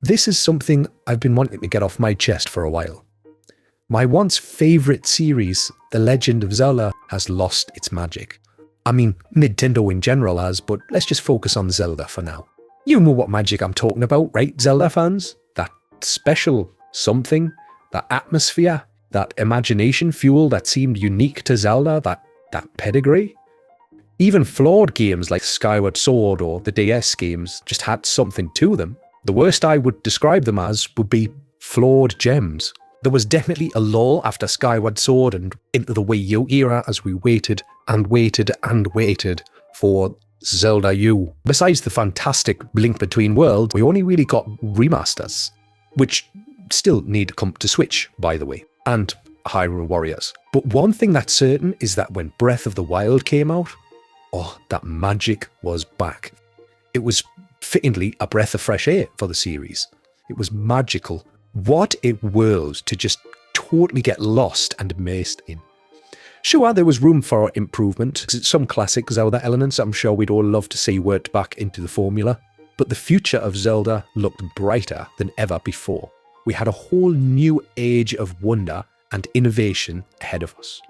This is something I've been wanting to get off my chest for a while. My once favourite series, The Legend of Zelda, has lost its magic. I mean, Nintendo in general has, but let's just focus on Zelda for now. You know what magic I'm talking about, right, Zelda fans? That special something, that atmosphere, that imagination fuel that seemed unique to Zelda, that pedigree. Even flawed games like Skyward Sword or the DS games just had something to them. The worst I would describe them as would be flawed gems. There was definitely a lull after Skyward Sword and into the Wii U era as we waited and waited and waited for Zelda U. Besides the fantastic Link Between Worlds, we only really got remasters, which still need to come to Switch, by the way, and Hyrule Warriors. But one thing that's certain is that when Breath of the Wild came out, oh, that magic was back. It was fittingly a breath of fresh air for the series. It was magical. What a world to just totally get lost and immersed in. Sure, there was room for improvement. Some classic Zelda elements I'm sure we'd all love to see worked back into the formula. But the future of Zelda looked brighter than ever before. We had a whole new age of wonder and innovation ahead of us.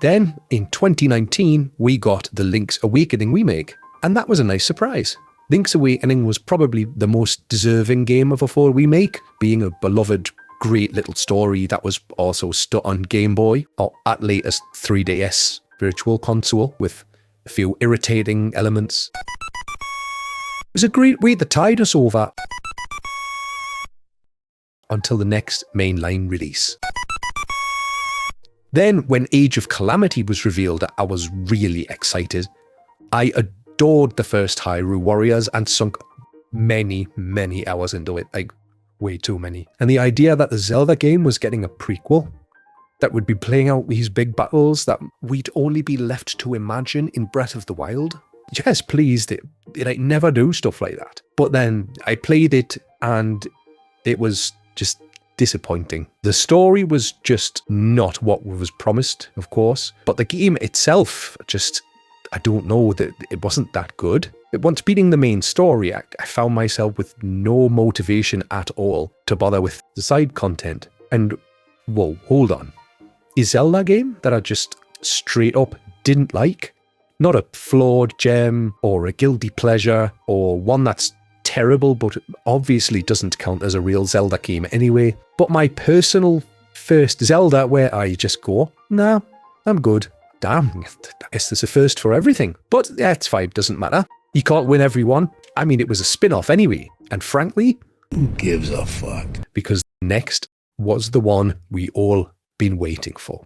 Then, in 2019, we got the Link's Awakening remake, and that was a nice surprise. Link's Awakening was probably the most deserving game of a full remake, being a beloved, great little story that was also stuck on Game Boy, or at latest 3DS Virtual Console, with a few irritating elements. It was a great way to tide us over until the next mainline release. Then, when Age of Calamity was revealed, I was really excited. I adored the first Hyrule Warriors and sunk many, many hours into it, like way too many. And the idea that the Zelda game was getting a prequel, that would be playing out these big battles that we'd only be left to imagine in Breath of the Wild. Yes, please, they never do stuff like that. But then I played it and it was just disappointing. The story was just not what was promised, of course, but the game itself just, I don't know, that it wasn't that good. Once beating the main story, I found myself with no motivation at all to bother with the side content. And whoa, hold on. A Zelda game that I just straight up didn't like? Not a flawed gem or a guilty pleasure or one that's terrible but obviously doesn't count as a real Zelda game anyway, but my personal first Zelda where I just go, nah, I'm good. Damn, I guess there's a first for everything. But that's fine, doesn't matter. You can't win everyone. I mean, it was a spin-off anyway, and frankly, who gives a fuck? Because next was the one we all been waiting for.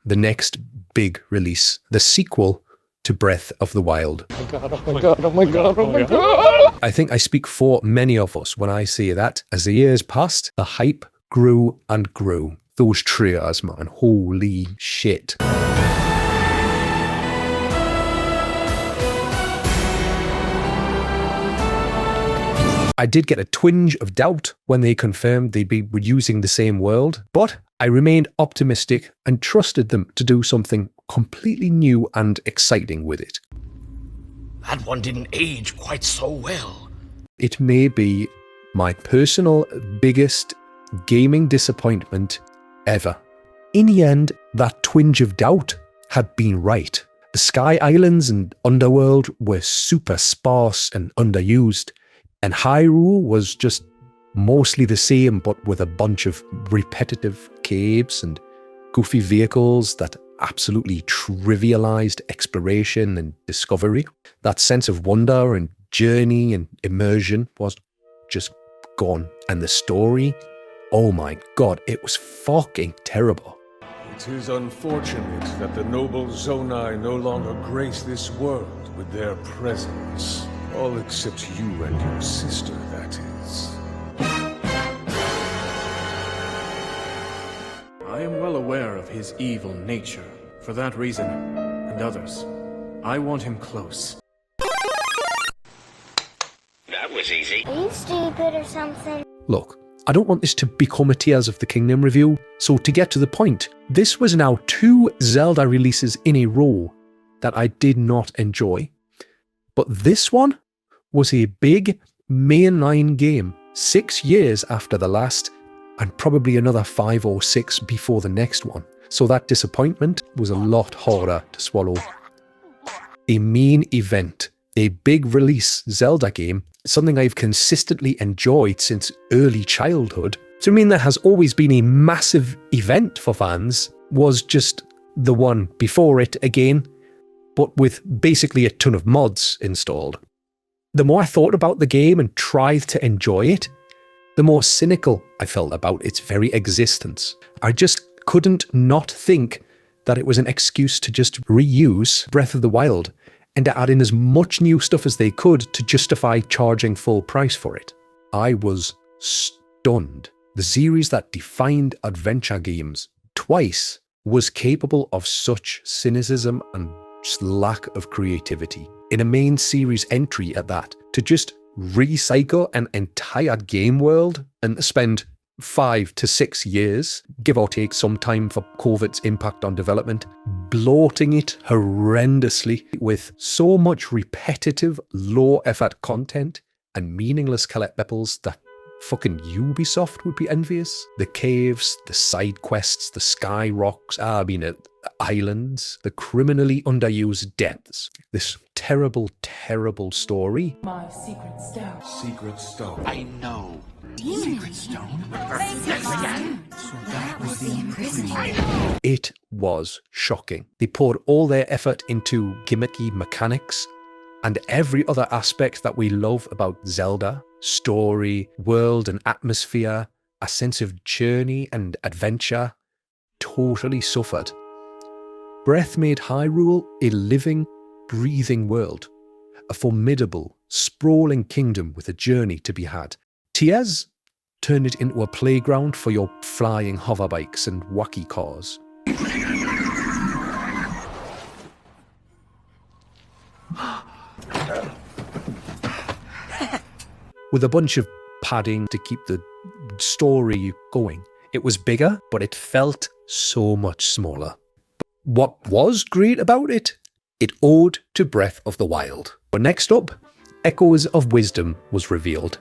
The next big release, the sequel to Breath of the Wild. Oh my god, oh my god, oh my god, oh my god! I think I speak for many of us when I say that. As the years passed, the hype grew and grew. Those trailers, man, holy shit. I did get a twinge of doubt when they confirmed they'd be using the same world, but I remained optimistic and trusted them to do something completely new and exciting with it. That one didn't age quite so well. It may be my personal biggest gaming disappointment ever. In the end, that twinge of doubt had been right. The Sky Islands and Underworld were super sparse and underused, and Hyrule was just mostly the same, but with a bunch of repetitive caves and goofy vehicles that absolutely trivialized exploration and discovery. That sense of wonder and journey and immersion was just gone. And the story, oh my god, it was fucking terrible. It is unfortunate that the noble Zonai no longer grace this world with their presence. All except you and your sister, that is. I am well aware of his evil nature. For that reason, and others, I want him close. That was easy. Are you stupid or something? Look, I don't want this to become a Tears of the Kingdom review, so to get to the point, this was now 2 Zelda releases in a row that I did not enjoy. But this one was a big mainline game 6 years after the last, and probably another 5 or 6 before the next one. So that disappointment was a lot harder to swallow. A main event, a big release Zelda game, something I've consistently enjoyed since early childhood. To mean there has always been a massive event for fans was just the one before it again, but with basically a ton of mods installed. The more I thought about the game and tried to enjoy it, the more cynical I felt about its very existence. I just couldn't not think that it was an excuse to just reuse Breath of the Wild and to add in as much new stuff as they could to justify charging full price for it. I was stunned. The series that defined adventure games twice was capable of such cynicism and just lack of creativity. In a main series entry at that, to just recycle an entire game world and spend 5 to 6 years, give or take some time for COVID's impact on development, bloating it horrendously with so much repetitive, low-effort content and meaningless collectibles that fucking Ubisoft would be envious. The caves, the side quests, the sky rocks, islands, the criminally underused depths. This terrible, terrible story. My secret stone. Secret stone. I know. Secret stone. So that was the imprisoning. It was shocking. They poured all their effort into gimmicky mechanics and every other aspect that we love about Zelda. Story, world and atmosphere, a sense of journey and adventure, totally suffered. Breath made Hyrule a living, breathing world, a formidable, sprawling kingdom with a journey to be had. Tears turned it into a playground for your flying hoverbikes and wacky cars. With a bunch of padding to keep the story going. It was bigger, but it felt so much smaller. What was great about it? It owed to Breath of the Wild. But next up, Echoes of Wisdom was revealed,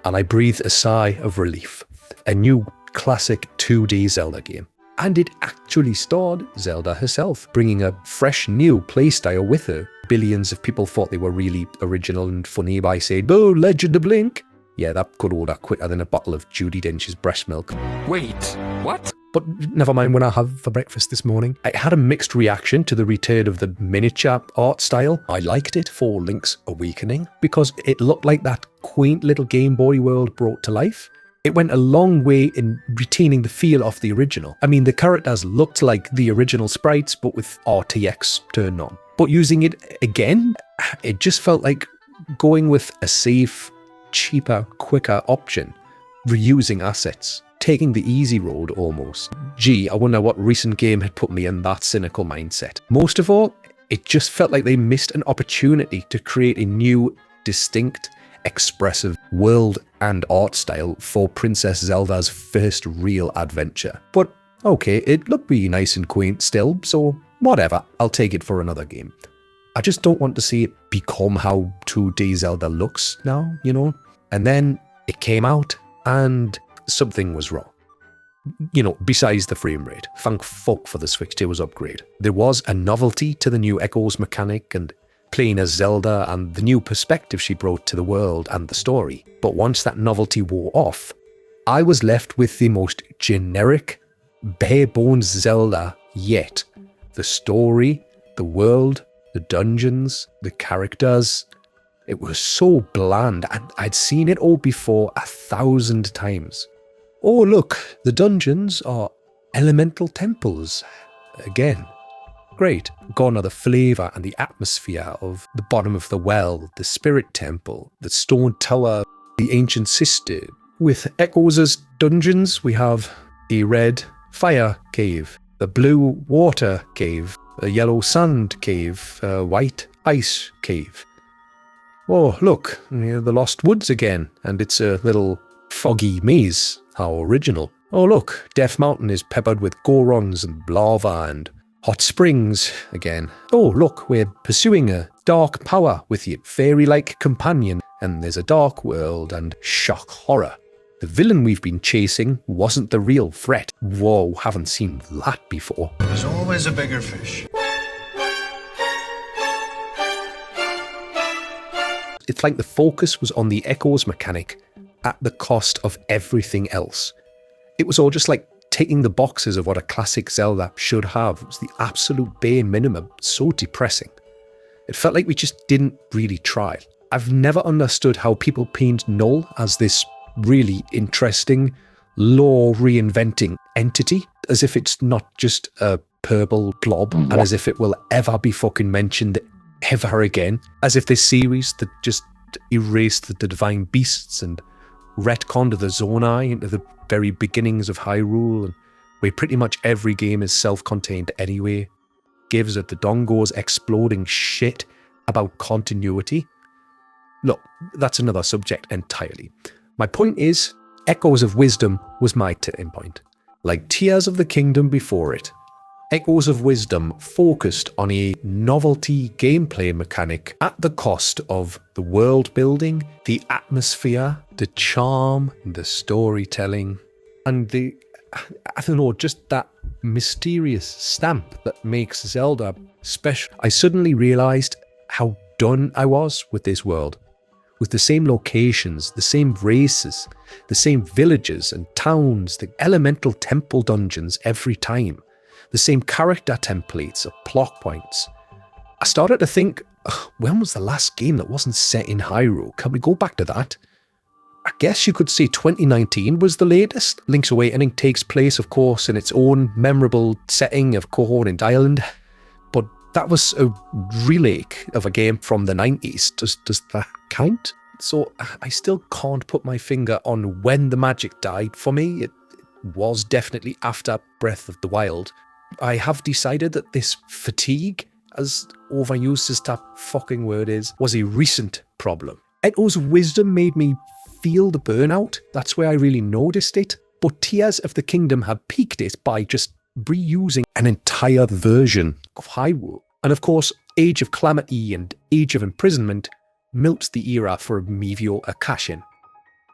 and I breathed a sigh of relief. A new classic 2D Zelda game. And it actually starred Zelda herself, bringing a fresh new playstyle with her. Billions of people thought they were really original and funny by saying, "Oh, Legend of Link." Yeah, that could order quicker than a bottle of Judi Dench's breast milk. Wait, what? But never mind when I have for breakfast this morning. I had a mixed reaction to the return of the miniature art style. I liked it for Link's Awakening because it looked like that quaint little Game Boy world brought to life. It went a long way in retaining the feel of the original. I mean, the characters looked like the original sprites, but with RTX turned on. But using it again, it just felt like going with a safe, cheaper, quicker option. Reusing assets. Taking the easy road almost. Gee, I wonder what recent game had put me in that cynical mindset. Most of all, it just felt like they missed an opportunity to create a new, distinct, expressive world and art style for Princess Zelda's first real adventure. But okay, it looked really nice and quaint still, so whatever, I'll take it for another game. I just don't want to see it become how 2D Zelda looks now, you know? And then it came out and something was wrong. You know, besides the frame rate. Thank fuck for the Switch 2's upgrade. There was a novelty to the new Echoes mechanic and playing as Zelda and the new perspective she brought to the world and the story. But once that novelty wore off, I was left with the most generic, bare-bones Zelda yet. The story, the world, the dungeons, the characters. It was so bland, and I'd seen it all before 1,000 times. Oh look, the dungeons are elemental temples. Again. Great. Gone are the flavour and the atmosphere of the bottom of the well, the spirit temple, the stone tower, the ancient sister. With Echoes' dungeons, we have a red fire cave, the blue water cave, a yellow sand cave, a white ice cave. Oh, look, the Lost Woods again, and it's a little foggy maze. How original. Oh, look, Death Mountain is peppered with Gorons and lava and hot springs again. Oh, look, we're pursuing a dark power with your fairy-like companion, and there's a dark world and shock horror. The villain we've been chasing wasn't the real threat. Whoa, haven't seen that before. There's always a bigger fish. It's like the focus was on the echoes mechanic at the cost of everything else. It was all just like ticking the boxes of what a classic Zelda should have. It was the absolute bare minimum. So depressing. It felt like we just didn't really try. I've never understood how people paint Null as this really interesting, lore reinventing entity, as if it's not just a purple blob, and as if it will ever be fucking mentioned ever again, as if this series that just erased the divine beasts and retconned the Zonai into the very beginnings of Hyrule, and where pretty much every game is self-contained anyway, gives it the Dongo's exploding shit about continuity. Look, that's another subject entirely. My point is, Echoes of Wisdom was my tipping point. Like Tears of the Kingdom before it, Echoes of Wisdom focused on a novelty gameplay mechanic at the cost of the world building, the atmosphere, the charm, the storytelling, and I don't know, just that mysterious stamp that makes Zelda special. I suddenly realized how done I was with this world. With the same locations, the same races, the same villages and towns, the elemental temple dungeons every time, the same character templates or plot points. I started to think, when was the last game that wasn't set in Hyrule? Can we go back to that? I guess you could say 2019 was the latest. Link's Awakening takes place, of course, in its own memorable setting of Cohorned Island, but that was a remake of a game from the 90s. Does that count? So I still can't put my finger on when the magic died for me. It was definitely after Breath of the Wild. I have decided that this fatigue, as overused as that fucking word is, was a recent problem. Echoes of Wisdom made me feel the burnout. That's where I really noticed it. But Tears of the Kingdom had peaked it by just reusing an entire version of Hyrule. And of course, Age of Calamity and Age of Imprisonment milked the era for Mevio a cash-in.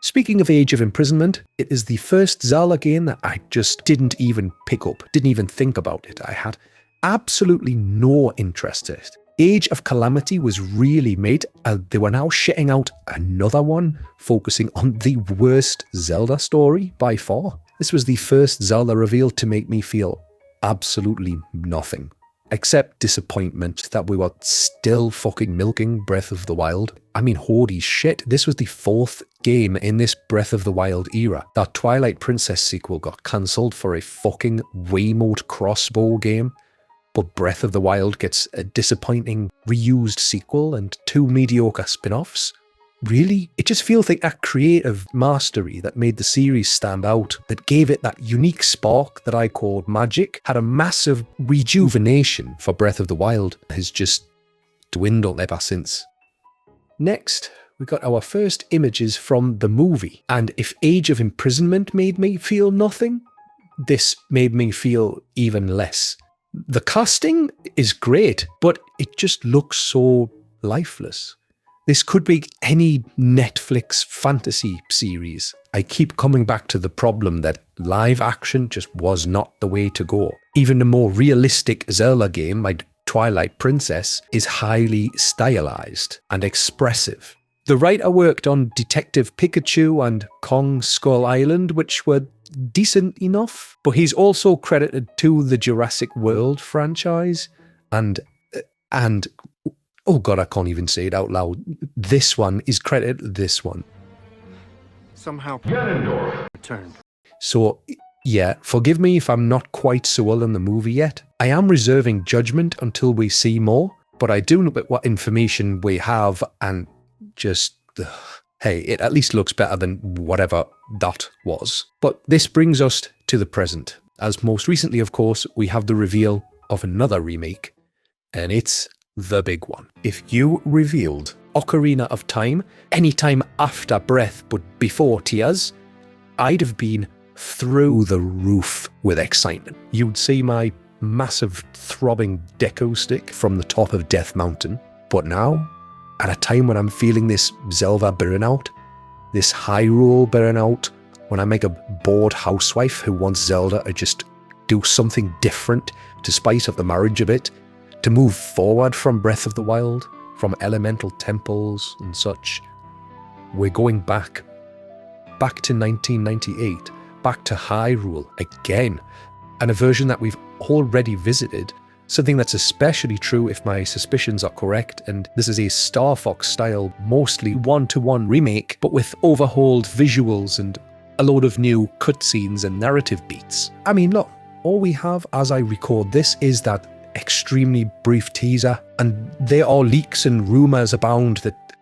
Speaking of Age of Imprisonment, it is the first Zelda game that I just didn't even pick up, didn't even think about it. I had absolutely no interest in it. Age of Calamity was really made, and they were now shitting out another one, focusing on the worst Zelda story by far. This was the first Zelda reveal to make me feel absolutely nothing, except disappointment that we were still fucking milking Breath of the Wild. I mean, holy shit, this was the fourth game in this Breath of the Wild era. That Twilight Princess sequel got cancelled for a fucking Wiimote crossbow game, but Breath of the Wild gets a disappointing reused sequel and 2 mediocre spin-offs. Really? It just feels like that creative mastery that made the series stand out, that gave it that unique spark that I called magic, had a massive rejuvenation for Breath of the Wild, has just dwindled ever since. Next, we got our first images from the movie, and if Age of Imprisonment made me feel nothing, this made me feel even less. The casting is great, but it just looks so lifeless. This could be any Netflix fantasy series. I keep coming back to the problem that live action just was not the way to go. Even the more realistic Zelda game, like Twilight Princess, is highly stylized and expressive. The writer worked on Detective Pikachu and Kong Skull Island, which were decent enough, but he's also credited to the Jurassic World franchise and oh god, I can't even say it out loud. This one is credited this one. Somehow returned. So yeah, forgive me if I'm not quite sold on the movie yet. I am reserving judgment until we see more, but I do know what information we have and just hey, it at least looks better than whatever that was. But this brings us to the present, as most recently, of course, we have the reveal of another remake, and it's the big one. If you revealed Ocarina of Time anytime after Breath but before Tears, I'd have been through the roof with excitement. You'd see my massive throbbing deco stick from the top of Death Mountain. But now, at a time when I'm feeling this Zelda burnout, this Hyrule burnout, when I make a bored housewife who wants Zelda to just do something different to spice up the marriage a bit, to move forward from Breath of the Wild, from elemental temples and such. We're going back to 1998, back to Hyrule again, and a version that we've already visited, something that's especially true if my suspicions are correct, and this is a Star Fox style, mostly one-to-one remake, but with overhauled visuals and a load of new cutscenes and narrative beats. I mean, look, all we have as I record this is that extremely brief teaser, and there are leaks and rumours abound that,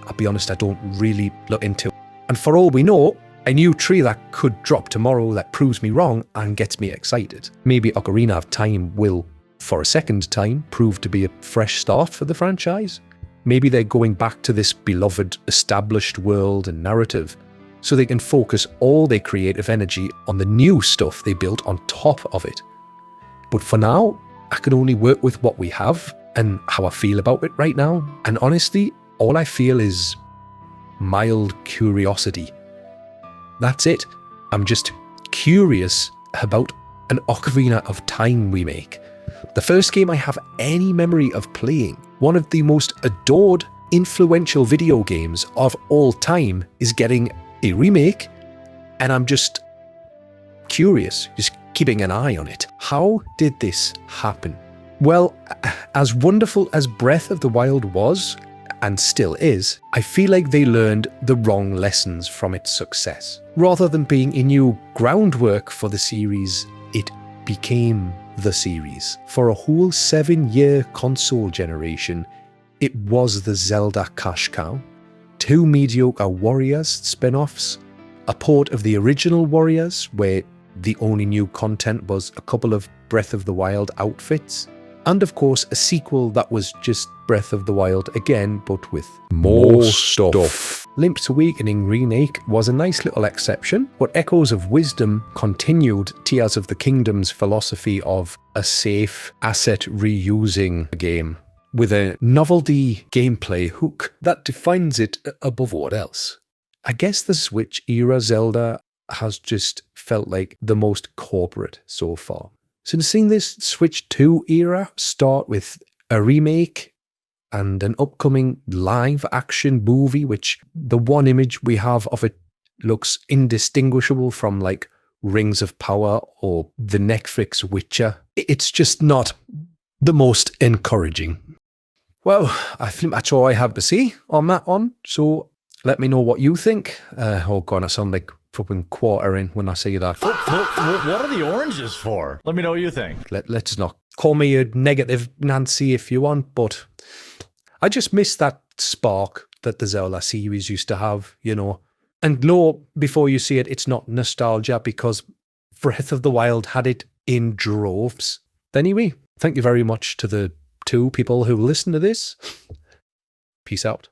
I'll be honest, I don't really look into. And for all we know, a new tree that could drop tomorrow that proves me wrong and gets me excited. Maybe Ocarina of Time will, for a second time, prove to be a fresh start for the franchise. Maybe they're going back to this beloved established world and narrative, so they can focus all their creative energy on the new stuff they built on top of it. But for now, I can only work with what we have and how I feel about it right now. And honestly, all I feel is mild curiosity. That's it. I'm just curious about an Ocarina of Time remake. The first game I have any memory of playing, one of the most adored, influential video games of all time, is getting a remake, and I'm just curious, just keeping an eye on it. How did this happen? Well, as wonderful as Breath of the Wild was, and still is, I feel like they learned the wrong lessons from its success. Rather than being a new groundwork for the series, it became the series. For a whole 7-year console generation, it was the Zelda cash cow. 2 mediocre Warriors spin-offs, a port of the original Warriors where the only new content was a couple of Breath of the Wild outfits, and of course a sequel that was just Breath of the Wild again, but with more stuff. Link's Awakening remake was a nice little exception, but Echoes of Wisdom continued Tears of the Kingdom's philosophy of a safe asset reusing game, with a novelty gameplay hook that defines it above what else. I guess the Switch era Zelda has just felt like the most corporate so far. Since seeing this Switch 2 era start with a remake and an upcoming live action movie, which the one image we have of it looks indistinguishable from like Rings of Power or the Netflix Witcher, it's just not the most encouraging. Well, I think that's all I have to say on that one, so let me know what you think. Oh god, I sound like fucking quartering when I say that. What are the oranges for? Let me know what you think. Let's not call me a negative Nancy if you want, but I just miss that spark that the Zelda series used to have, you know. And know before you see it, it's not nostalgia, because Breath of the Wild had it in droves. Anyway, thank you very much to the 2 people who listen to this. Peace out.